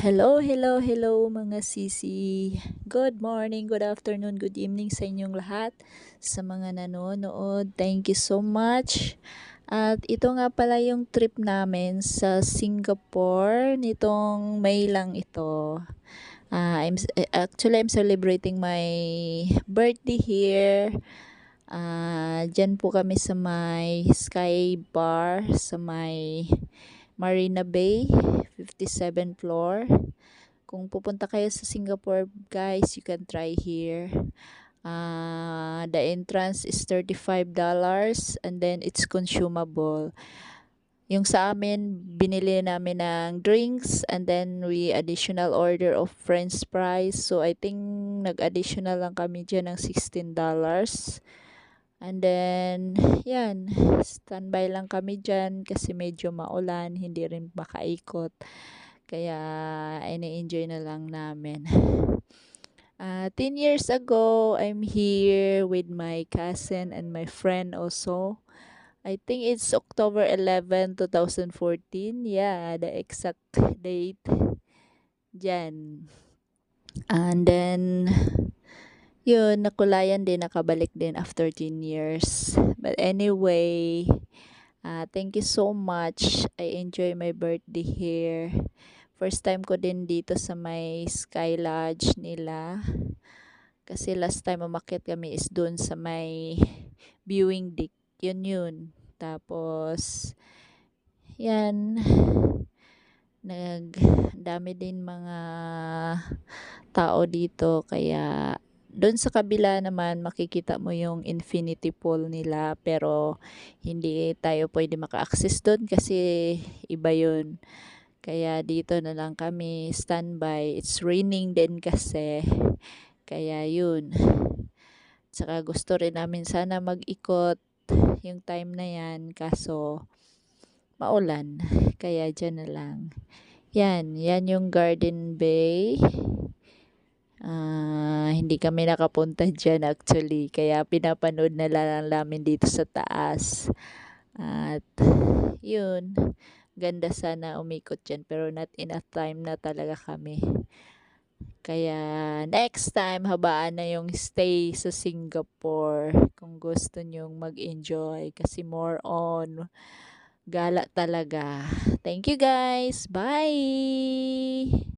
Hello, hello, hello mga sisi. Good morning, good afternoon, good evening sa inyong lahat. Sa mga nanonood, thank you so much. At ito nga pala yung trip namin sa Singapore nitong May lang ito. I'm celebrating my birthday here. Dyan po kami sa may Sky Bar, sa may Marina Bay, 57th floor. Kung pupunta kayo sa Singapore, guys, you can try here. The entrance is $35 and then it's consumable. Yung sa amin, binili namin ng drinks and then we additional order of french fries. So, I think nag-additional lang kami dyan ng $16. And then, yan, standby lang kami dyan kasi medyo maulan, hindi rin makaikot. Kaya, ini-enjoy na lang namin. 10 years ago, I'm here with my cousin and my friend also. I think it's October 11, 2014. Yeah, the exact date. Diyan. And then, yun, nakulayan din, nakabalik din after 10 years. But anyway, thank you so much. I enjoy my birthday here. First time ko din dito sa may Sky Lodge nila. Kasi last time umakyat kami is doon sa may viewing deck. Yun. Tapos, yan. Dami din mga tao dito. Kaya, doon sa kabila naman makikita mo yung infinity pool nila. Pero, hindi tayo pwede maka-access doon kasi iba yun. Kaya dito na lang kami standby. It's raining din kasi. Kaya yun. Saka gusto rin namin sana mag-ikot yung time na yan. Kaso maulan. Kaya dyan na lang. Yan yung Garden Bay. Hindi kami nakapunta dyan actually. Kaya pinapanood na lang namin dito sa taas. At yun. Ganda sana umikot dyan pero not enough time na talaga kami. Kaya next time habaan na yung stay sa Singapore kung gusto nyong mag-enjoy kasi more on gala talaga. Thank you guys. Bye!